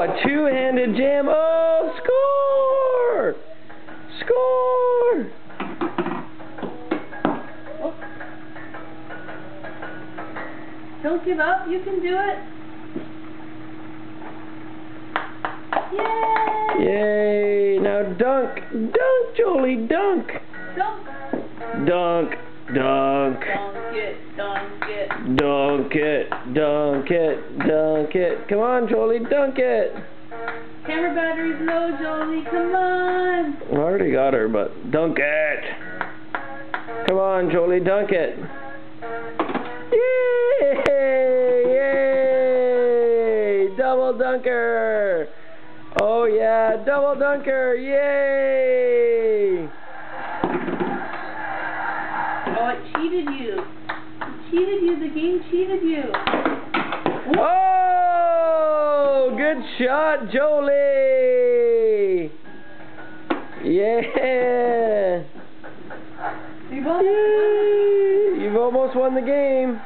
a two-handed jam. Oh, score! Score! Oh. Don't give up. You can do it. Yay! Yay! Now dunk! Dunk, Jolie, dunk! Dunk! Dunk! Dunk! Dunk it! Dunk it! Dunk it! Dunk it! Dunk it! Come on, Jolie, dunk it! Camera battery's low, Jolie. Come on! I already got her, but dunk it! Come on, Jolie, dunk it! Yay! Yay! Double dunker! Oh yeah, double dunker! Yay! Oh, it cheated you. It cheated you. The game cheated you. Oh! Good shot, Jolie! Yeah! You've almost won. You've almost won the game.